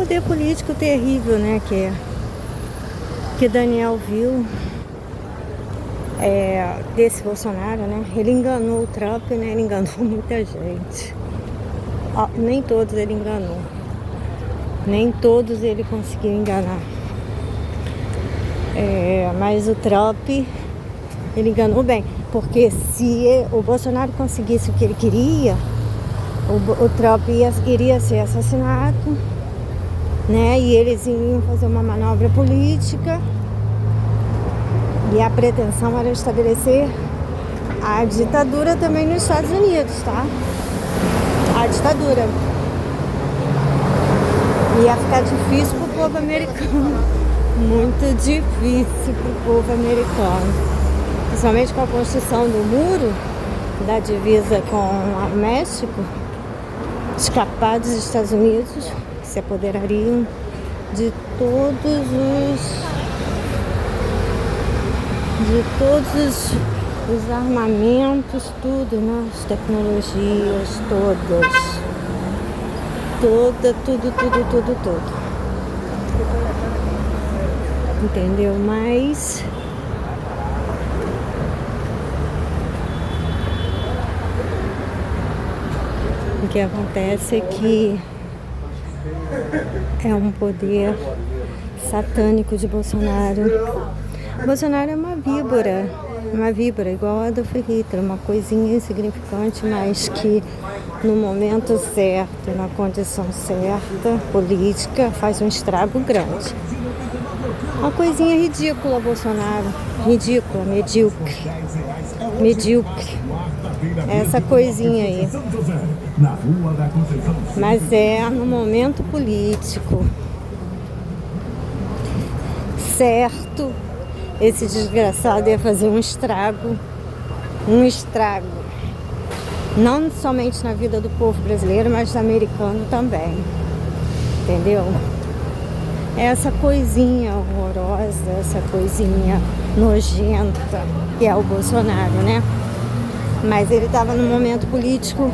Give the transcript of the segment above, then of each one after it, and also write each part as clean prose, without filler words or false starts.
poder político terrível, né? Que Daniel viu desse Bolsonaro, né? Ele enganou o Trump, né? Ele enganou muita gente. Nem todos ele enganou. Nem todos ele conseguiu enganar. Mas o Trump, ele enganou bem. Porque se o Bolsonaro conseguisse o que ele queria, o Trump iria ser assassinado, né? E eles iriam fazer uma manobra política. E a pretensão era estabelecer a ditadura também nos Estados Unidos, tá? A ditadura. Ia ficar difícil pro povo americano. Muito difícil pro povo americano. Principalmente com a construção do muro da divisa com o México. Escapar dos Estados Unidos, que se apoderariam de todos os armamentos, tudo, né? As tecnologias todas. Tudo. Entendeu? Mas o que acontece é que é um poder satânico de Bolsonaro. Bolsonaro é uma víbora igual a Adolf Hitler, uma coisinha insignificante, mas que no momento certo, na condição certa, política, faz um estrago grande. Uma coisinha ridícula, Bolsonaro. Ridícula, medíocre. Essa coisinha aí. Mas no momento político certo, esse desgraçado ia fazer um estrago. Não somente na vida do povo brasileiro, mas do americano também. Entendeu? Essa coisinha horrorosa, essa coisinha nojenta que é o Bolsonaro, né? Mas ele estava num momento político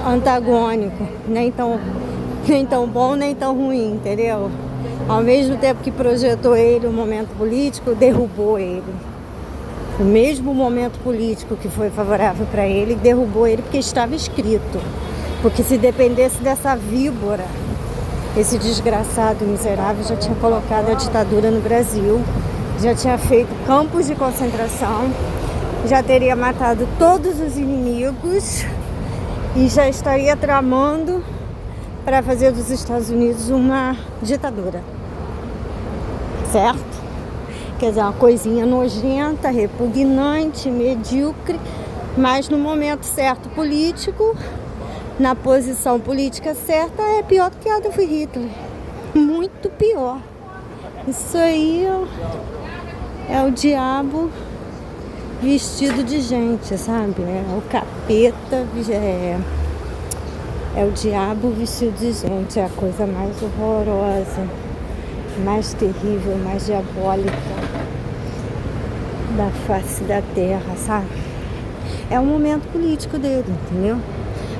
antagônico, nem tão bom, nem tão ruim, entendeu? Ao mesmo tempo que projetou ele o momento político, derrubou ele. O mesmo momento político que foi favorável para ele, derrubou ele porque estava escrito. Porque se dependesse dessa víbora, esse desgraçado miserável já tinha colocado a ditadura no Brasil, já tinha feito campos de concentração, já teria matado todos os inimigos e já estaria tramando para fazer dos Estados Unidos uma ditadura. Certo? Quer dizer, uma coisinha nojenta, repugnante, medíocre, mas no momento certo político, na posição política certa, é pior do que Adolf Hitler. Muito pior. Isso aí é o diabo vestido de gente, sabe? É o capeta, é o diabo vestido de gente. É a coisa mais horrorosa, mais terrível, mais diabólica da face da terra, sabe? É o momento político dele, entendeu?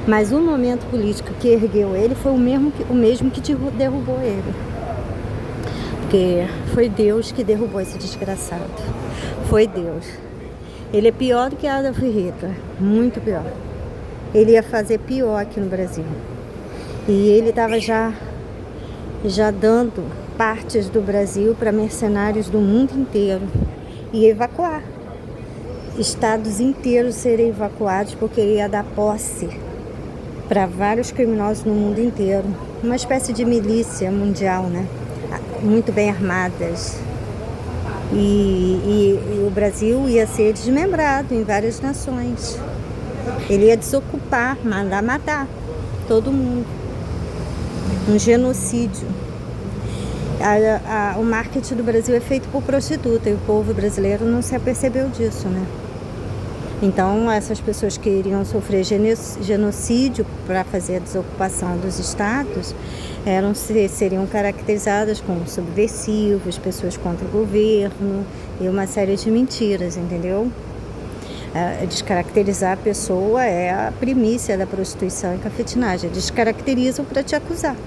Mas o momento político que ergueu ele foi o mesmo que derrubou ele. Porque foi Deus que derrubou esse desgraçado. Foi Deus. Ele é pior do que Adolf Hitler, muito pior. Ele ia fazer pior aqui no Brasil. E ele estava já dando partes do Brasil para mercenários do mundo inteiro e evacuar. Estados inteiros serem evacuados porque ele ia dar posse para vários criminosos no mundo inteiro. Uma espécie de milícia mundial, né? Muito bem armadas. E o Brasil ia ser desmembrado em várias nações. Ele ia desocupar, mandar matar todo mundo. Um genocídio. O marketing do Brasil é feito por prostituta e o povo brasileiro não se apercebeu disso, né? Então, essas pessoas que iriam sofrer genocídio para fazer a desocupação dos estados seriam caracterizadas como subversivos, pessoas contra o governo e uma série de mentiras, entendeu? Descaracterizar a pessoa é a primícia da prostituição e cafetinagem. Descaracterizam para te acusar.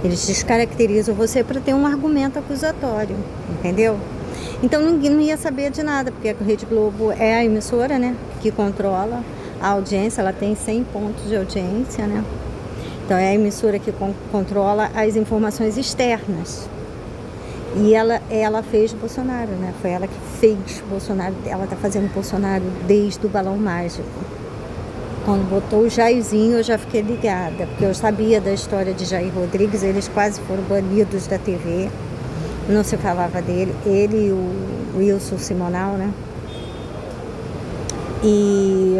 Eles descaracterizam você para ter um argumento acusatório, entendeu? Então ninguém não ia saber de nada, porque a Rede Globo é a emissora, né, que controla a audiência, ela tem 100 pontos de audiência, né? Então é a emissora que controla as informações externas. E ela fez Bolsonaro, né? Foi ela que fez Bolsonaro. Ela tá fazendo Bolsonaro desde o Balão Mágico. Quando botou o Jairzinho, eu já fiquei ligada, porque eu sabia da história de Jair Rodrigues. Eles quase foram banidos da TV. Não se falava dele. Ele e o Wilson Simonal, né? E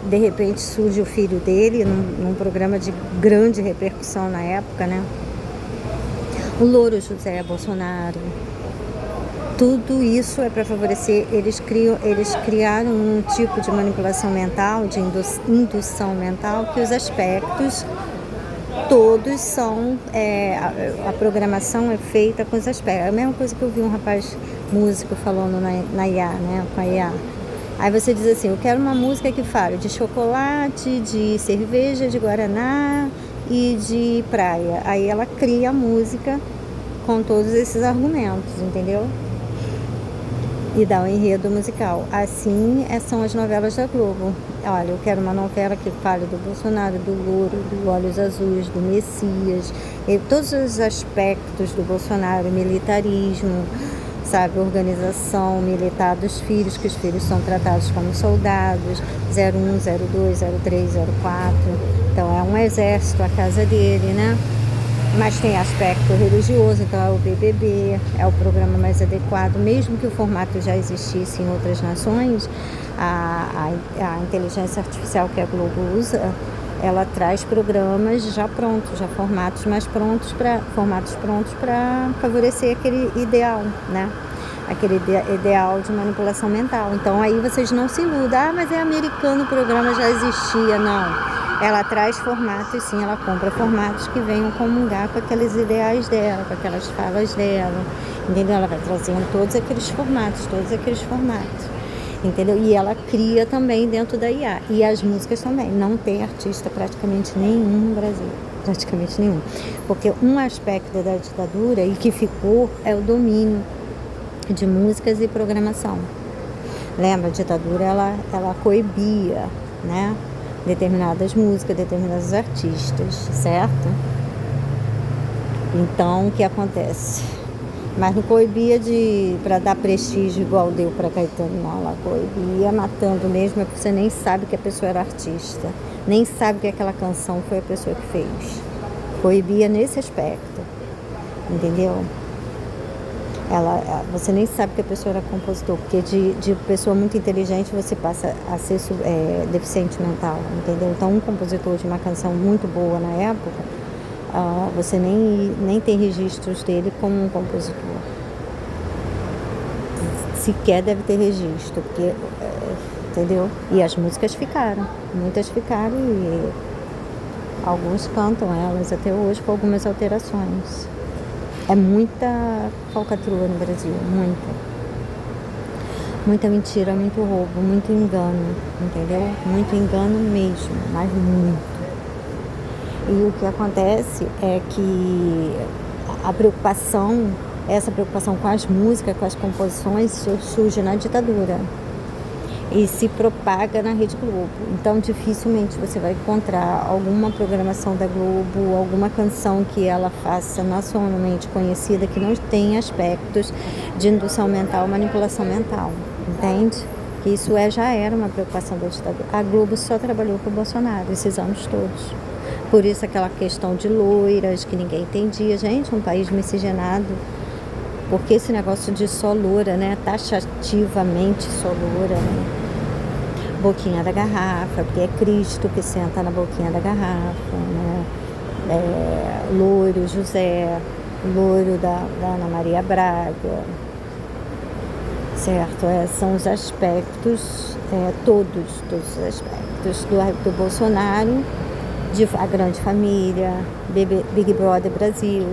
de repente surge o filho dele num programa de grande repercussão na época, né? O Louro José Bolsonaro. Tudo isso é para favorecer. Eles criaram um tipo de manipulação mental, de indução mental, que os aspectos todos são... a programação é feita com os aspectos. É a mesma coisa que eu vi um rapaz músico falando na IA, né? Com a IA. Aí você diz assim, eu quero uma música que fale de chocolate, de cerveja, de guaraná e de praia. Aí ela cria a música com todos esses argumentos, entendeu? E dá um enredo musical. Assim são as novelas da Globo. Olha, eu quero uma novela que fale do Bolsonaro, do Louro, do Olhos Azuis, do Messias, todos os aspectos do Bolsonaro, militarismo, sabe, organização militar dos filhos, que os filhos são tratados como soldados, 01, 02, 03, 04. Então é um exército a casa dele, né? Mas tem aspecto religioso, então é o BBB, é o programa mais adequado, mesmo que o formato já existisse em outras nações, a inteligência artificial que a Globo usa, ela traz programas já prontos, já formatos prontos para favorecer aquele ideal, né? Aquele ideal de manipulação mental. Então aí vocês não se iludam, mas é americano, o programa já existia, não. Ela traz formatos, sim, ela compra formatos que venham comungar com aqueles ideais dela, com aquelas falas dela, entendeu? Ela vai trazendo todos aqueles formatos, entendeu? E ela cria também dentro da IA. E as músicas também. Não tem artista praticamente nenhum no Brasil. Praticamente nenhum. Porque um aspecto da ditadura, e que ficou, é o domínio de músicas e programação. Lembra, a ditadura, ela coibia, né? Determinadas músicas, determinados artistas, certo? Então, o que acontece? Mas não coibia para dar prestígio igual deu para Caetano, não. Ela coibia matando mesmo, porque você nem sabe que a pessoa era artista, nem sabe que aquela canção foi a pessoa que fez. Coibia nesse aspecto, entendeu? Você nem sabe que a pessoa era compositor, porque de pessoa muito inteligente você passa a ser deficiente mental, entendeu? Então, um compositor de uma canção muito boa na época, você nem tem registros dele como um compositor. Sequer deve ter registro, porque, entendeu? E as músicas ficaram, muitas ficaram e alguns cantam elas até hoje com algumas alterações. É muita falcatrua no Brasil, muita mentira, muito roubo, muito engano, entendeu? Muito engano mesmo, mas muito. E o que acontece é que essa preocupação com as músicas, com as composições, surge na ditadura e se propaga na Rede Globo. Então, dificilmente você vai encontrar alguma programação da Globo, alguma canção que ela faça nacionalmente conhecida que não tenha aspectos de indução mental, manipulação mental, entende? Que isso já era uma preocupação da ditadura. A Globo só trabalhou com o Bolsonaro esses anos todos. Por isso aquela questão de loiras que ninguém entendia. Gente, um país miscigenado. Porque esse negócio de só loura, né? Taxativamente só loura, né? Boquinha da garrafa, porque é Cristo que senta na boquinha da garrafa, né? Loiro José, loiro da Ana Maria Braga, certo? São os aspectos, todos os aspectos do Bolsonaro, de A Grande Família, Big Brother Brasil,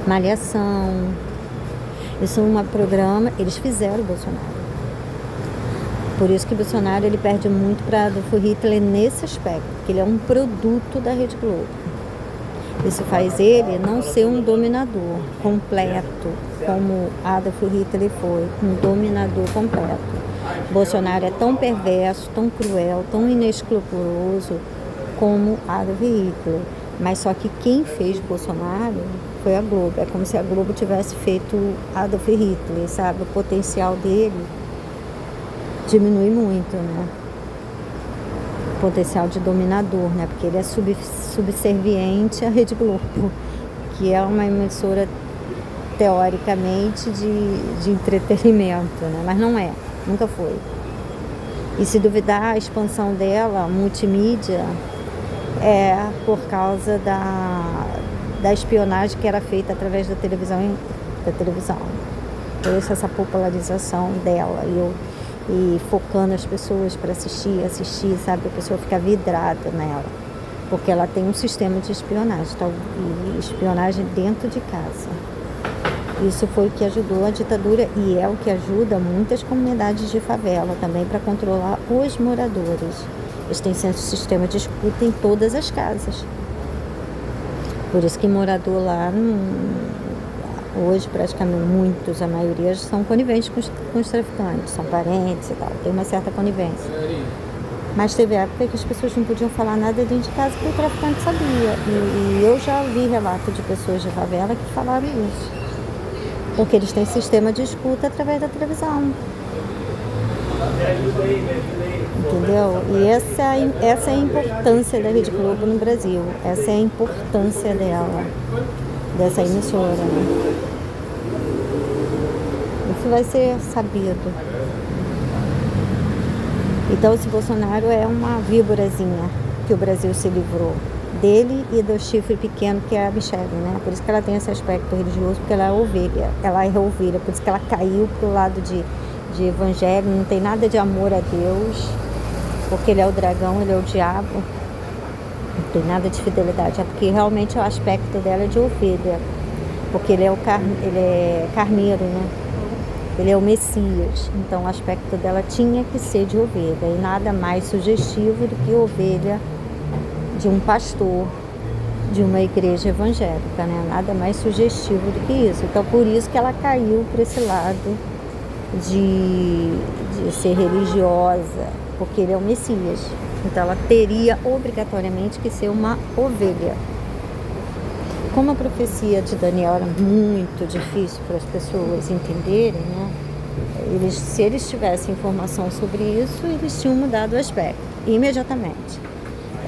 Malhação. Isso é um programa, eles fizeram o Bolsonaro. Por isso que o Bolsonaro ele perde muito para Adolfo Hitler nesse aspecto, porque que ele é um produto da Rede Globo. Isso faz ele não ser um dominador completo, como Adolf Hitler foi, um dominador completo. Bolsonaro é tão perverso, tão cruel, tão inescrupuloso como Adolf Hitler. Mas só que quem fez Bolsonaro foi a Globo. É como se a Globo tivesse feito Adolf Hitler, sabe? O potencial dele diminui muito, né? O potencial de dominador, né? Porque ele é subserviente à Rede Globo, que é uma emissora teoricamente de entretenimento, né? Mas não é, nunca foi. E se duvidar, a expansão dela, multimídia, é por causa da espionagem que era feita através da televisão. Por isso essa popularização dela e focando as pessoas para assistir, sabe? A pessoa fica vidrada nela, porque ela tem um sistema de espionagem, tá? E espionagem dentro de casa. Isso foi o que ajudou a ditadura e é o que ajuda muitas comunidades de favela também para controlar os moradores. Eles têm sistema de escuta em todas as casas. Por isso que morador lá, hoje praticamente muitos, a maioria são coniventes com os traficantes, são parentes e tal, tem uma certa conivência. Mas teve época que as pessoas não podiam falar nada dentro de casa porque o traficante sabia. E eu já vi relato de pessoas de favela que falaram isso. Porque eles têm sistema de escuta através da televisão. Entendeu? E essa é a importância da Rede Globo no Brasil. Essa é a importância dela, dessa emissora, né? Isso vai ser sabido. Então, esse Bolsonaro é uma víborazinha que o Brasil se livrou dele e do chifre pequeno que é a Michelle, né? Por isso que ela tem esse aspecto religioso, porque ela é ovelha, por isso que ela caiu pro lado de evangelho, não tem nada de amor a Deus, porque ele é o dragão, ele é o diabo, não tem nada de fidelidade, é porque realmente o aspecto dela é de ovelha, porque ele é carneiro, né? Ele é o Messias, então o aspecto dela tinha que ser de ovelha, e nada mais sugestivo do que ovelha de um pastor, de uma igreja evangélica, né? Nada mais sugestivo do que isso. Então, por isso que ela caiu para esse lado de ser religiosa, porque ele é o Messias. Então, ela teria obrigatoriamente que ser uma ovelha. Como a profecia de Daniel era muito difícil para as pessoas entenderem, né? Se eles tivessem informação sobre isso, eles tinham mudado o aspecto imediatamente.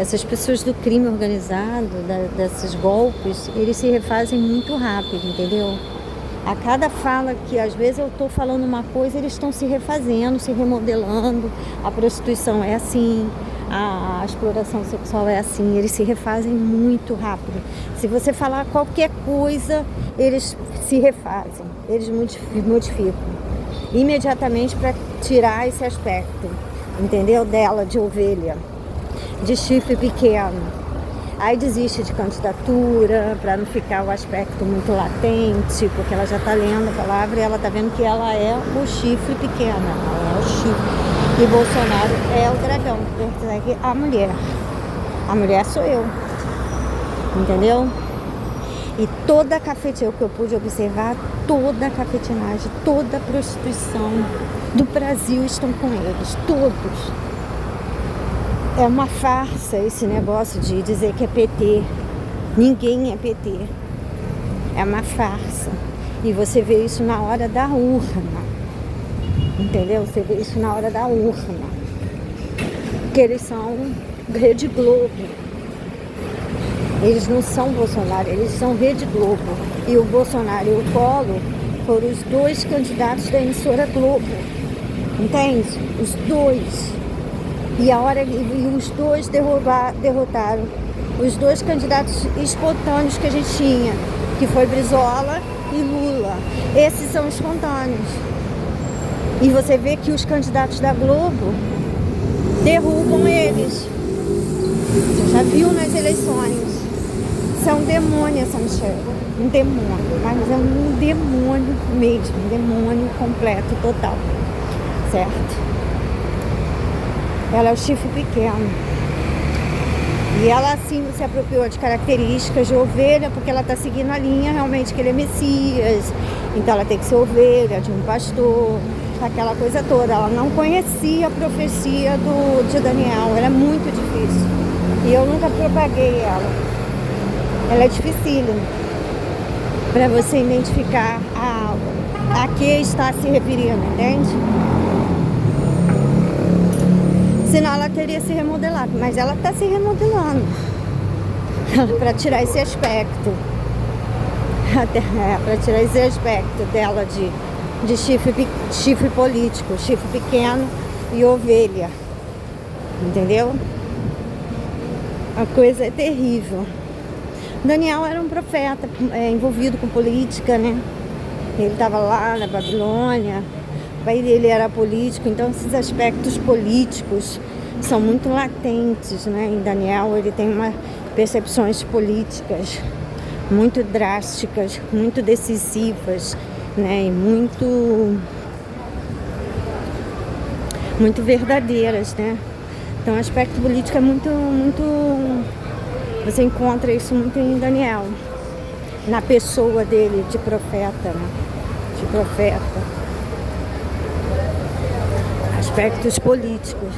Essas pessoas do crime organizado, desses golpes, eles se refazem muito rápido, entendeu? A cada fala que às vezes eu estou falando uma coisa, eles estão se refazendo, se remodelando. A prostituição é assim, a exploração sexual é assim, eles se refazem muito rápido. Se você falar qualquer coisa, eles se refazem, eles modificam imediatamente para tirar esse aspecto, entendeu? Dela de ovelha, de chifre pequeno. Aí desiste de candidatura para não ficar o aspecto muito latente, porque ela já está lendo a palavra e ela está vendo que ela é o chifre pequeno, ela é o chifre. E Bolsonaro é o dragão, que persegue a mulher. A mulher sou eu, entendeu? E toda a cafetinagem, o que eu pude observar, toda a cafetinagem, toda a prostituição do Brasil estão com eles, todos. É uma farsa esse negócio de dizer que é PT. Ninguém é PT. É uma farsa. E você vê isso na hora da urna. Entendeu? Você vê isso na hora da urna. Porque eles são Rede Globo. Eles não são Bolsonaro, eles são Rede Globo. E o Bolsonaro e o Collor foram os dois candidatos da emissora Globo. Entende? Os dois. E os dois derrotaram os dois candidatos espontâneos que a gente tinha, que foi Brizola e Lula. Esses são espontâneos. E você vê que os candidatos da Globo derrubam eles. Você já viu nas eleições. Isso é um demônio, essa Michelle. Um demônio. Mas é um demônio mesmo. Um demônio completo, total. Certo? Ela é o chifre pequeno. E ela assim se apropriou de características de ovelha, porque ela está seguindo a linha realmente que ele é Messias, então ela tem que ser ovelha de um pastor, aquela coisa toda. Ela não conhecia a profecia de Daniel, era muito difícil. E eu nunca propaguei ela. Ela é dificílima para você identificar a que está se referindo, entende? Senão ela teria se remodelado, mas ela está se remodelando para tirar esse aspecto, para tirar esse aspecto dela de chifre político, chifre pequeno e ovelha, entendeu? A coisa é terrível. Daniel era um profeta envolvido com política, né? Ele estava lá na Babilônia. O pai dele era político, então esses aspectos políticos são muito latentes, né? Em Daniel ele tem percepções políticas muito drásticas, muito decisivas, né? E muito verdadeiras, né? Então o aspecto político é muito... Você encontra isso muito em Daniel, na pessoa dele de profeta, né? De profeta. Aspectos políticos.